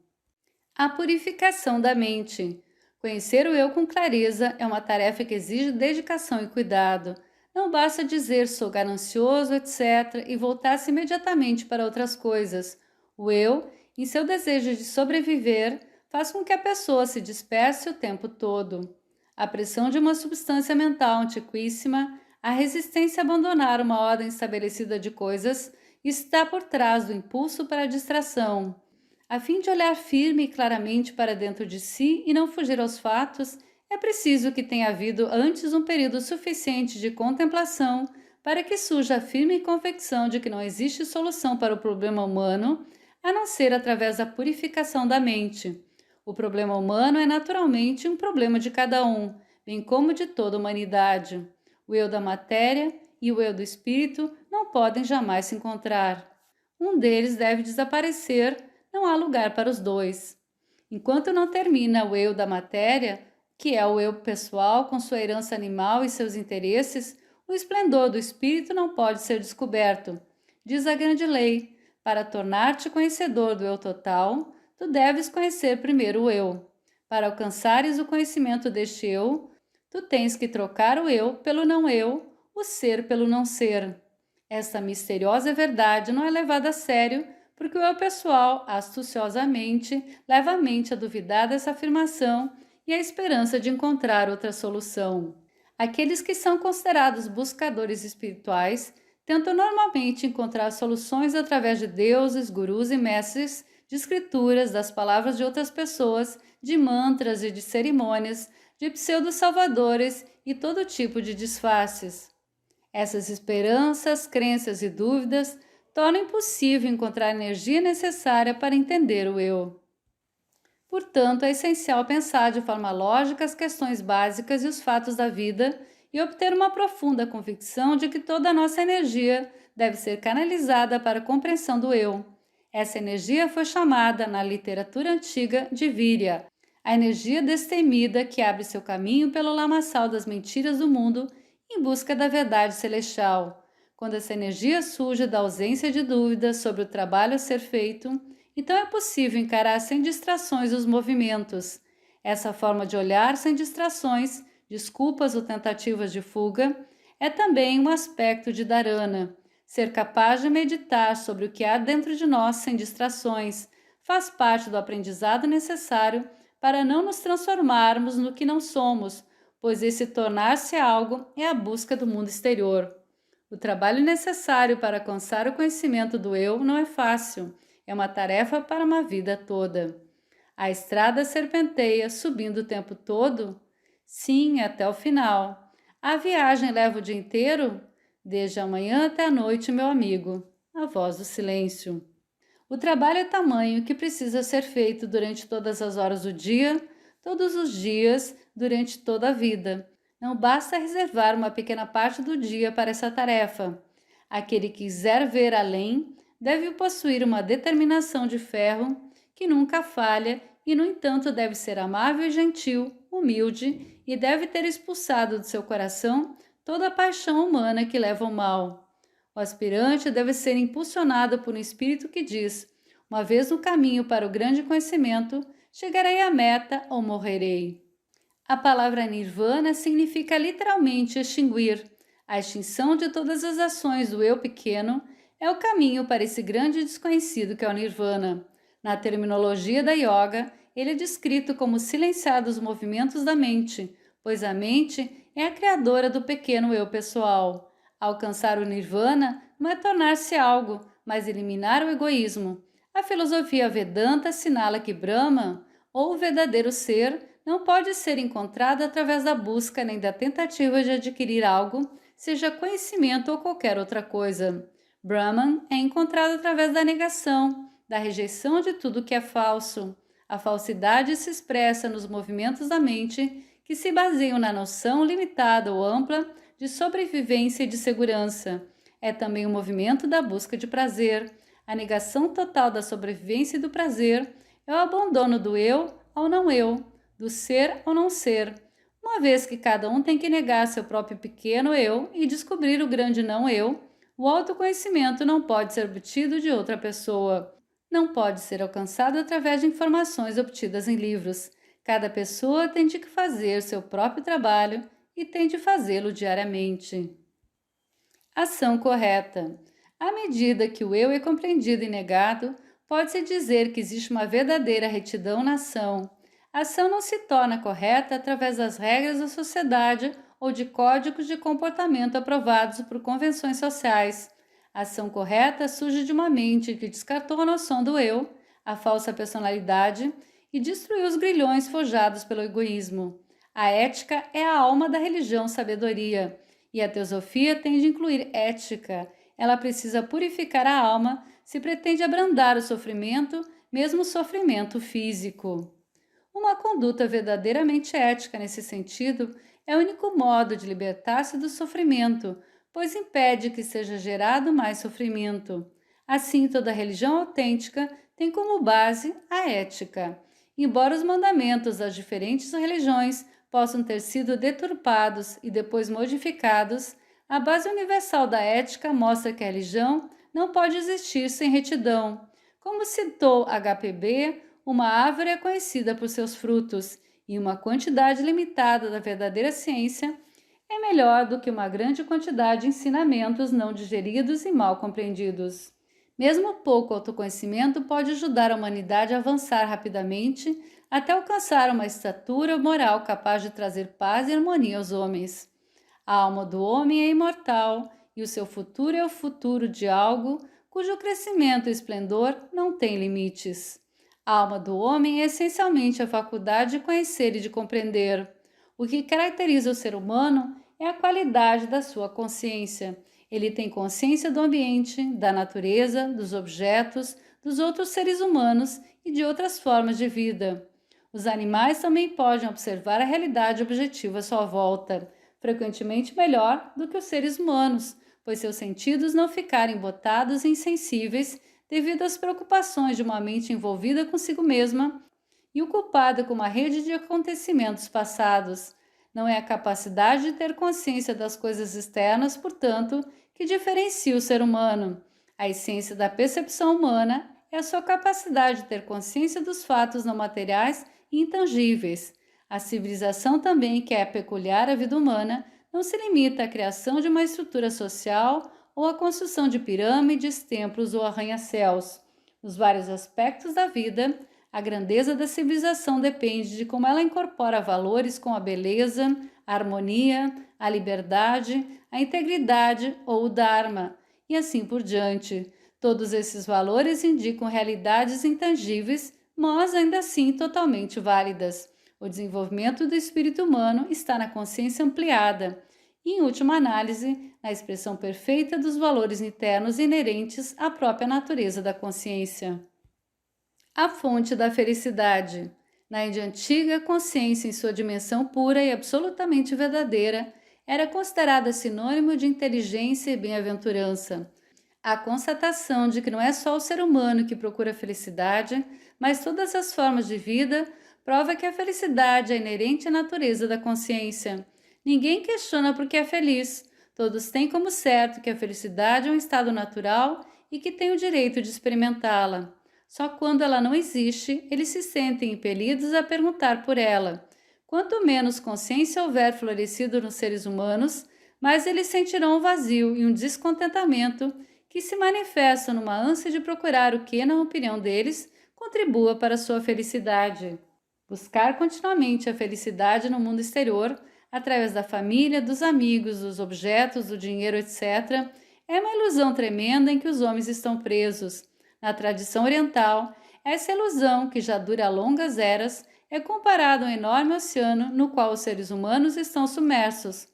A purificação da mente. Conhecer o eu com clareza é uma tarefa que exige dedicação e cuidado. Não basta dizer sou ganancioso, etc., e voltar-se imediatamente para outras coisas. O eu, em seu desejo de sobreviver, faz com que a pessoa se disperse o tempo todo. A pressão de uma substância mental antiquíssima, a resistência a abandonar uma ordem estabelecida de coisas, está por trás do impulso para a distração. A fim de olhar firme e claramente para dentro de si e não fugir aos fatos, é preciso que tenha havido antes um período suficiente de contemplação para que surja a firme convicção de que não existe solução para o problema humano, a não ser através da purificação da mente. O problema humano é naturalmente um problema de cada um, bem como de toda a humanidade. O eu da matéria e o eu do espírito não podem jamais se encontrar. Um deles deve desaparecer, não há lugar para os dois. Enquanto não termina o eu da matéria, que é o eu pessoal com sua herança animal e seus interesses, o esplendor do espírito não pode ser descoberto. Diz a grande lei: para tornar-te conhecedor do eu total, tu deves conhecer primeiro o eu. Para alcançares o conhecimento deste eu, tu tens que trocar o eu pelo não eu, o ser pelo não ser. Esta misteriosa verdade não é levada a sério porque o eu pessoal, astuciosamente, leva a mente a duvidar dessa afirmação e a esperança de encontrar outra solução. Aqueles que são considerados buscadores espirituais tentam normalmente encontrar soluções através de deuses, gurus e mestres, de escrituras, das palavras de outras pessoas, de mantras e de cerimônias, de pseudo-salvadores e todo tipo de disfarces. Essas esperanças, crenças e dúvidas tornam impossível encontrar a energia necessária para entender o eu. Portanto, é essencial pensar de forma lógica as questões básicas e os fatos da vida e obter uma profunda convicção de que toda a nossa energia deve ser canalizada para a compreensão do eu. Essa energia foi chamada na literatura antiga de Virya, a energia destemida que abre seu caminho pelo lamaçal das mentiras do mundo em busca da verdade celestial. Quando essa energia surge da ausência de dúvidas sobre o trabalho a ser feito, então é possível encarar sem distrações os movimentos. Essa forma de olhar sem distrações, desculpas ou tentativas de fuga, é também um aspecto de Dharana. Ser capaz de meditar sobre o que há dentro de nós sem distrações faz parte do aprendizado necessário para não nos transformarmos no que não somos, pois esse tornar-se algo é a busca do mundo exterior. O trabalho necessário para alcançar o conhecimento do eu não é fácil, é uma tarefa para uma vida toda. A estrada serpenteia subindo o tempo todo? Sim, até o final. A viagem leva o dia inteiro? Desde a manhã até a noite, meu amigo. A voz do silêncio. O trabalho é tamanho que precisa ser feito durante todas as horas do dia, todos os dias, durante toda a vida. Não basta reservar uma pequena parte do dia para essa tarefa. Aquele que quiser ver além deve possuir uma determinação de ferro que nunca falha e, no entanto, deve ser amável e gentil, humilde e deve ter expulsado do seu coração toda a paixão humana que leva ao mal. O aspirante deve ser impulsionado por um espírito que diz: uma vez no caminho para o grande conhecimento, chegarei à meta ou morrerei. A palavra nirvana significa literalmente extinguir. A extinção de todas as ações do eu pequeno é o caminho para esse grande desconhecido que é o nirvana. Na terminologia da yoga, ele é descrito como silenciar os movimentos da mente, pois a mente é a criadora do pequeno eu pessoal. Alcançar o nirvana não é tornar-se algo, mas eliminar o egoísmo. A filosofia Vedanta assinala que Brahman, ou o verdadeiro ser, não pode ser encontrado através da busca nem da tentativa de adquirir algo, seja conhecimento ou qualquer outra coisa. Brahman é encontrado através da negação, da rejeição de tudo que é falso. A falsidade se expressa nos movimentos da mente que se baseiam na noção limitada ou ampla de sobrevivência e de segurança. É também o movimento da busca de prazer. A negação total da sobrevivência e do prazer é o abandono do eu ao não eu, do ser ao não ser, uma vez que cada um tem que negar seu próprio pequeno eu e descobrir o grande não eu. O autoconhecimento não pode ser obtido de outra pessoa. Não pode ser alcançado através de informações obtidas em livros. Cada pessoa tem de fazer seu próprio trabalho e tem de fazê-lo diariamente. Ação correta. À medida que o eu é compreendido e negado, pode-se dizer que existe uma verdadeira retidão na ação. A ação não se torna correta através das regras da sociedade ou de códigos de comportamento aprovados por convenções sociais. A ação correta surge de uma mente que descartou a noção do eu, a falsa personalidade, e destruiu os grilhões forjados pelo egoísmo. A ética é a alma da religião sabedoria, e a teosofia tem de incluir ética. Ela precisa purificar a alma se pretende abrandar o sofrimento, mesmo o sofrimento físico. Uma conduta verdadeiramente ética nesse sentido é o único modo de libertar-se do sofrimento, pois impede que seja gerado mais sofrimento. Assim, toda religião autêntica tem como base a ética. Embora os mandamentos das diferentes religiões possam ter sido deturpados e depois modificados, a base universal da ética mostra que a religião não pode existir sem retidão. Como citou HPB, uma árvore é conhecida por seus frutos, e uma quantidade limitada da verdadeira ciência é melhor do que uma grande quantidade de ensinamentos não digeridos e mal compreendidos. Mesmo pouco autoconhecimento pode ajudar a humanidade a avançar rapidamente até alcançar uma estatura moral capaz de trazer paz e harmonia aos homens. A alma do homem é imortal e o seu futuro é o futuro de algo cujo crescimento e esplendor não têm limites. A alma do homem é essencialmente a faculdade de conhecer e de compreender. O que caracteriza o ser humano é a qualidade da sua consciência. Ele tem consciência do ambiente, da natureza, dos objetos, dos outros seres humanos e de outras formas de vida. Os animais também podem observar a realidade objetiva à sua volta, frequentemente melhor do que os seres humanos, pois seus sentidos não ficarem botados e insensíveis devido às preocupações de uma mente envolvida consigo mesma e ocupada com uma rede de acontecimentos passados. Não é a capacidade de ter consciência das coisas externas, portanto, que diferencia o ser humano. A essência da percepção humana é a sua capacidade de ter consciência dos fatos não materiais e intangíveis. A civilização também, que é peculiar à vida humana, não se limita à criação de uma estrutura social ou à construção de pirâmides, templos ou arranha-céus. Nos vários aspectos da vida, a grandeza da civilização depende de como ela incorpora valores como a beleza, a harmonia, a liberdade, a integridade ou o Dharma, e assim por diante. Todos esses valores indicam realidades intangíveis, mas ainda assim totalmente válidas. O desenvolvimento do espírito humano está na consciência ampliada e, em última análise, na expressão perfeita dos valores internos inerentes à própria natureza da consciência. A fonte da felicidade. Na Índia antiga, a consciência, em sua dimensão pura e absolutamente verdadeira, era considerada sinônimo de inteligência e bem-aventurança. A constatação de que não é só o ser humano que procura a felicidade, mas todas as formas de vida, prova que a felicidade é inerente à natureza da consciência. Ninguém questiona por que é feliz. Todos têm como certo que a felicidade é um estado natural e que tem o direito de experimentá-la. Só quando ela não existe, eles se sentem impelidos a perguntar por ela. Quanto menos consciência houver florescido nos seres humanos, mais eles sentirão um vazio e um descontentamento que se manifestam numa ânsia de procurar o que, na opinião deles, contribua para a sua felicidade. Buscar continuamente a felicidade no mundo exterior, através da família, dos amigos, dos objetos, do dinheiro, etc., é uma ilusão tremenda em que os homens estão presos. Na tradição oriental, essa ilusão, que já dura longas eras, é comparada a um enorme oceano no qual os seres humanos estão submersos.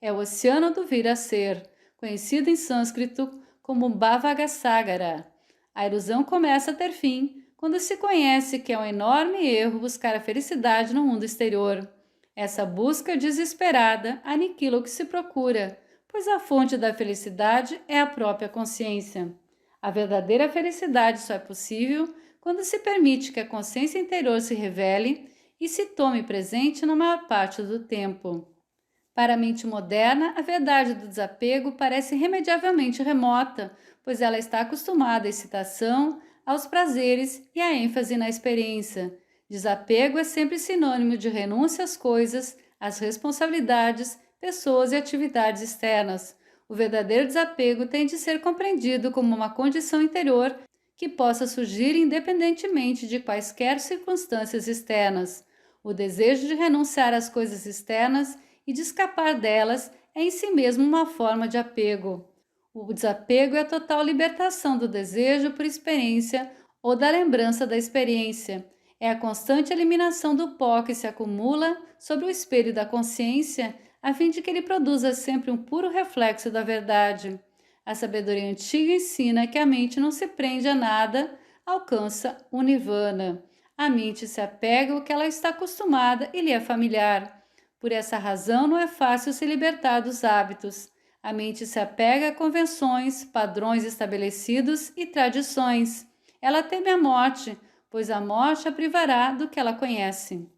É o oceano do vir a ser, conhecido em sânscrito como Bhavagasagara. A ilusão começa a ter fim quando se conhece que é um enorme erro buscar a felicidade no mundo exterior. Essa busca desesperada aniquila o que se procura, pois a fonte da felicidade é a própria consciência. A verdadeira felicidade só é possível quando se permite que a consciência interior se revele e se tome presente na maior parte do tempo. Para a mente moderna, a verdade do desapego parece irremediavelmente remota, pois ela está acostumada à excitação, aos prazeres e à ênfase na experiência. Desapego é sempre sinônimo de renúncia às coisas, às responsabilidades, pessoas e atividades externas. O verdadeiro desapego tem de ser compreendido como uma condição interior que possa surgir independentemente de quaisquer circunstâncias externas. O desejo de renunciar às coisas externas e de escapar delas é em si mesmo uma forma de apego. O desapego é a total libertação do desejo por experiência ou da lembrança da experiência. É a constante eliminação do pó que se acumula sobre o espelho da consciência, a fim de que ele produza sempre um puro reflexo da verdade. A sabedoria antiga ensina que a mente não se prende a nada, alcança o nirvana. A mente se apega ao que ela está acostumada e lhe é familiar. Por essa razão, não é fácil se libertar dos hábitos. A mente se apega a convenções, padrões estabelecidos e tradições. Ela teme a morte, pois a morte a privará do que ela conhece.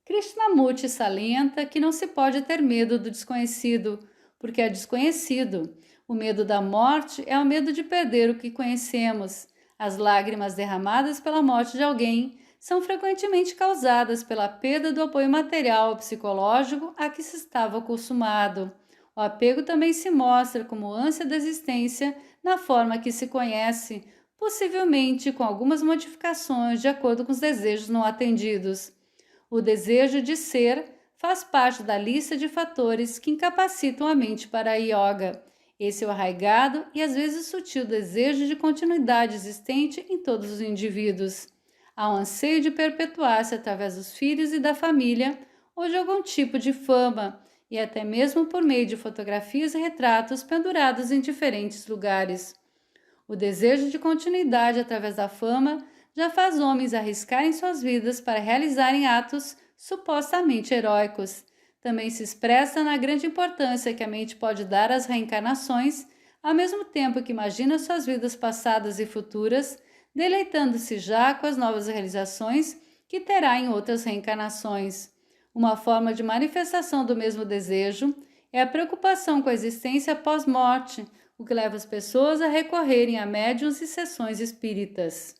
Krishnamurti salienta que não se pode ter medo do desconhecido, porque é desconhecido. O medo da morte é o medo de perder o que conhecemos. As lágrimas derramadas pela morte de alguém são frequentemente causadas pela perda do apoio material ou psicológico a que se estava acostumado. O apego também se mostra como ânsia da existência na forma que se conhece, possivelmente com algumas modificações de acordo com os desejos não atendidos. O desejo de ser faz parte da lista de fatores que incapacitam a mente para a yoga. Esse é o arraigado e às vezes sutil desejo de continuidade existente em todos os indivíduos. Há um anseio de perpetuar-se através dos filhos e da família ou de algum tipo de fama, e até mesmo por meio de fotografias e retratos pendurados em diferentes lugares. O desejo de continuidade através da fama já faz homens arriscarem suas vidas para realizarem atos supostamente heróicos. Também se expressa na grande importância que a mente pode dar às reencarnações, ao mesmo tempo que imagina suas vidas passadas e futuras, deleitando-se já com as novas realizações que terá em outras reencarnações. Uma forma de manifestação do mesmo desejo é a preocupação com a existência pós-morte, o que leva as pessoas a recorrerem a médiuns e sessões espíritas.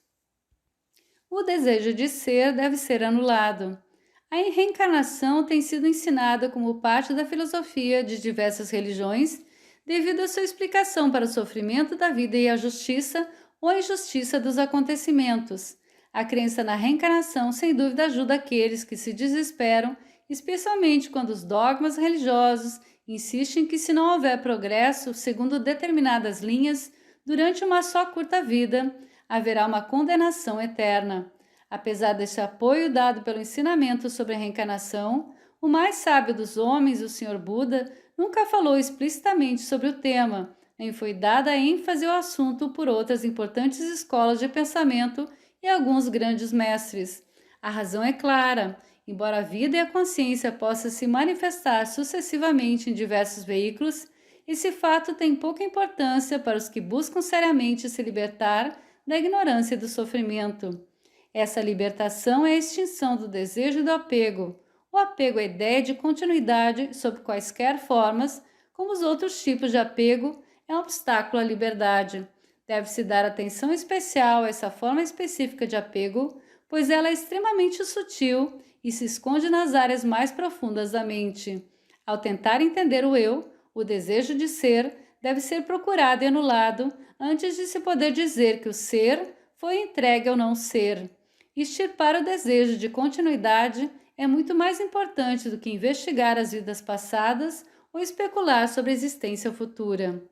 O desejo de ser deve ser anulado. A reencarnação tem sido ensinada como parte da filosofia de diversas religiões, devido à sua explicação para o sofrimento da vida e a justiça ou a injustiça dos acontecimentos. A crença na reencarnação, sem dúvida, ajuda aqueles que se desesperam, especialmente quando os dogmas religiosos insistem que, se não houver progresso segundo determinadas linhas, durante uma só curta vida, haverá uma condenação eterna. Apesar desse apoio dado pelo ensinamento sobre a reencarnação, o mais sábio dos homens, o Sr. Buda, nunca falou explicitamente sobre o tema, nem foi dada ênfase ao assunto por outras importantes escolas de pensamento e alguns grandes mestres. A razão é clara. Embora a vida e a consciência possam se manifestar sucessivamente em diversos veículos, esse fato tem pouca importância para os que buscam seriamente se libertar da ignorância e do sofrimento. Essa libertação é a extinção do desejo e do apego. O apego é a ideia de continuidade sob quaisquer formas, como os outros tipos de apego, é um obstáculo à liberdade. Deve-se dar atenção especial a essa forma específica de apego, pois ela é extremamente sutil e se esconde nas áreas mais profundas da mente. Ao tentar entender o eu, o desejo de ser deve ser procurado e anulado antes de se poder dizer que o ser foi entregue ao não ser. Extirpar o desejo de continuidade é muito mais importante do que investigar as vidas passadas ou especular sobre a existência futura.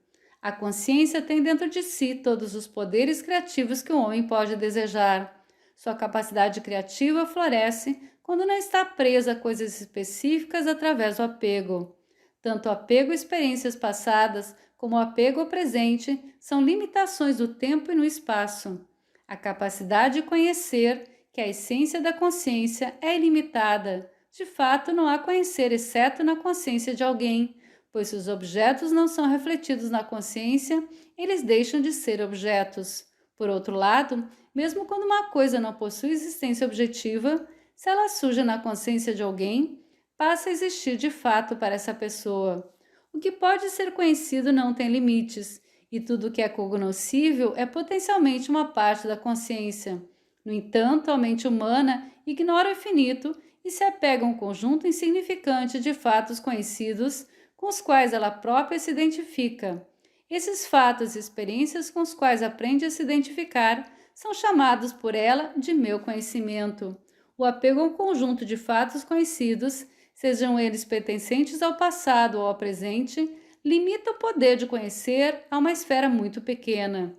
A consciência tem dentro de si todos os poderes criativos que o homem pode desejar. Sua capacidade criativa floresce quando não está presa a coisas específicas através do apego. Tanto o apego a experiências passadas como o apego ao presente são limitações do tempo e no espaço. A capacidade de conhecer, que a essência da consciência é ilimitada. De fato, não há conhecer exceto na consciência de alguém, pois se os objetos não são refletidos na consciência, eles deixam de ser objetos. Por outro lado, mesmo quando uma coisa não possui existência objetiva, se ela surge na consciência de alguém, passa a existir de fato para essa pessoa. O que pode ser conhecido não tem limites, e tudo o que é cognoscível é potencialmente uma parte da consciência. No entanto, a mente humana ignora o infinito e se apega a um conjunto insignificante de fatos conhecidos com os quais ela própria se identifica. Esses fatos e experiências com os quais aprende a se identificar são chamados por ela de meu conhecimento. O apego a um conjunto de fatos conhecidos, sejam eles pertencentes ao passado ou ao presente, limita o poder de conhecer a uma esfera muito pequena.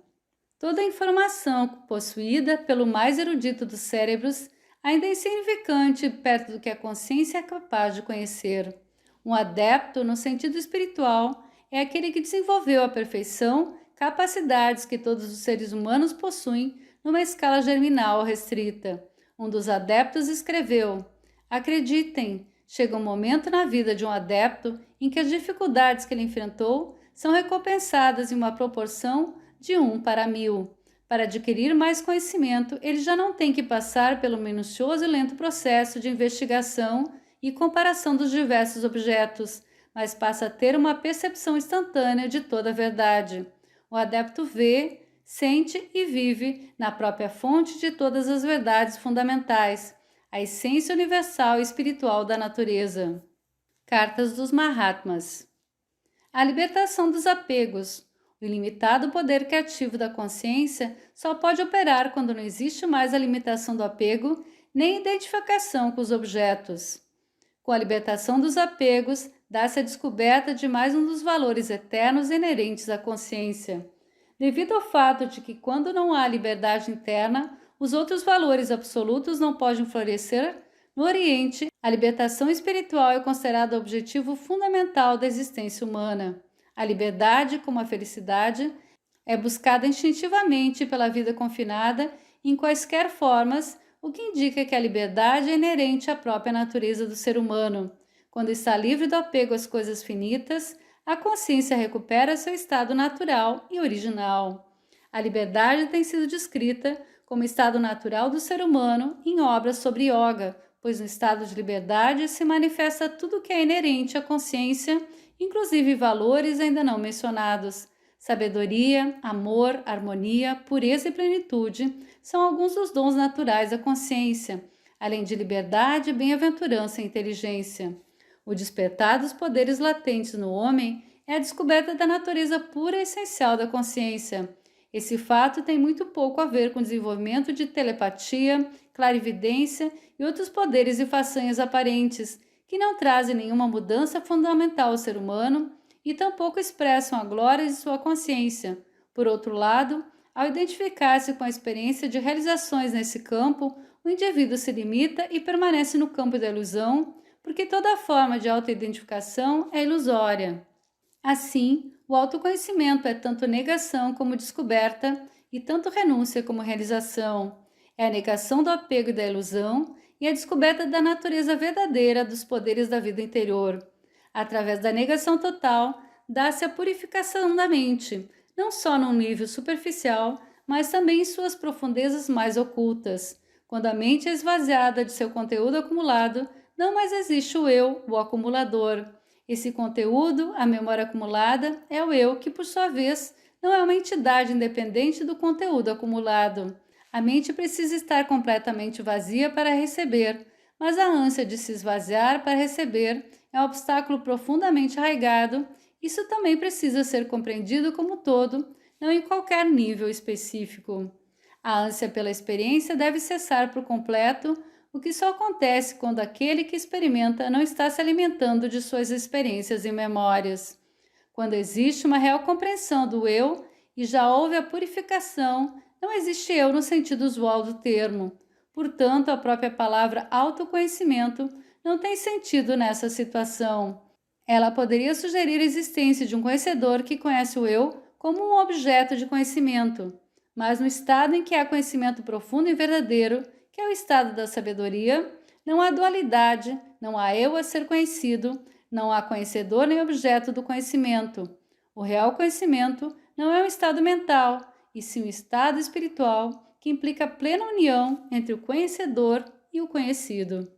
Toda a informação possuída pelo mais erudito dos cérebros ainda é insignificante perto do que a consciência é capaz de conhecer. Um adepto, no sentido espiritual, é aquele que desenvolveu à perfeição capacidades que todos os seres humanos possuem numa escala germinal ou restrita. Um dos adeptos escreveu: acreditem, chega um momento na vida de um adepto em que as dificuldades que ele enfrentou são recompensadas em uma proporção de 1:1000. Para adquirir mais conhecimento, ele já não tem que passar pelo minucioso e lento processo de investigação e comparação dos diversos objetos, mas passa a ter uma percepção instantânea de toda a verdade. O adepto vê, sente e vive na própria fonte de todas as verdades fundamentais, a essência universal e espiritual da natureza. Cartas dos Mahatmas. A libertação dos apegos. O ilimitado poder criativo da consciência só pode operar quando não existe mais a limitação do apego nem identificação com os objetos. Com a libertação dos apegos, dá-se a descoberta de mais um dos valores eternos inerentes à consciência. Devido ao fato de que, quando não há liberdade interna, os outros valores absolutos não podem florescer, no Oriente, a libertação espiritual é considerada o objetivo fundamental da existência humana. A liberdade, como a felicidade, é buscada instintivamente pela vida confinada em quaisquer formas, o que indica que a liberdade é inerente à própria natureza do ser humano. Quando está livre do apego às coisas finitas, a consciência recupera seu estado natural e original. A liberdade tem sido descrita como estado natural do ser humano em obras sobre yoga, pois no estado de liberdade se manifesta tudo o que é inerente à consciência, inclusive valores ainda não mencionados. Sabedoria, amor, harmonia, pureza e plenitude são alguns dos dons naturais da consciência, além de liberdade, bem-aventurança e inteligência. O despertar dos poderes latentes no homem é a descoberta da natureza pura e essencial da consciência. Esse fato tem muito pouco a ver com o desenvolvimento de telepatia, clarividência e outros poderes e façanhas aparentes, que não trazem nenhuma mudança fundamental ao ser humano e tampouco expressam a glória de sua consciência. Por outro lado, ao identificar-se com a experiência de realizações nesse campo, o indivíduo se limita e permanece no campo da ilusão, porque toda forma de autoidentificação é ilusória. Assim, o autoconhecimento é tanto negação como descoberta e tanto renúncia como realização. É a negação do apego e da ilusão e a descoberta da natureza verdadeira dos poderes da vida interior. Através da negação total, dá-se a purificação da mente, não só num nível superficial, mas também em suas profundezas mais ocultas. Quando a mente é esvaziada de seu conteúdo acumulado, não mais existe o eu, o acumulador. Esse conteúdo, a memória acumulada, é o eu que, por sua vez, não é uma entidade independente do conteúdo acumulado. A mente precisa estar completamente vazia para receber, mas a ânsia de se esvaziar para receber é um obstáculo profundamente arraigado. Isso também precisa ser compreendido como todo, não em qualquer nível específico. A ânsia pela experiência deve cessar por completo, o que só acontece quando aquele que experimenta não está se alimentando de suas experiências e memórias. Quando existe uma real compreensão do eu e já houve a purificação, não existe eu no sentido usual do termo. Portanto, a própria palavra autoconhecimento não tem sentido nessa situação. Ela poderia sugerir a existência de um conhecedor que conhece o eu como um objeto de conhecimento, mas no estado em que há conhecimento profundo e verdadeiro, que é o estado da sabedoria, não há dualidade, não há eu a ser conhecido, não há conhecedor nem objeto do conhecimento. O real conhecimento não é um estado mental, e sim um estado espiritual que implica plena união entre o conhecedor e o conhecido.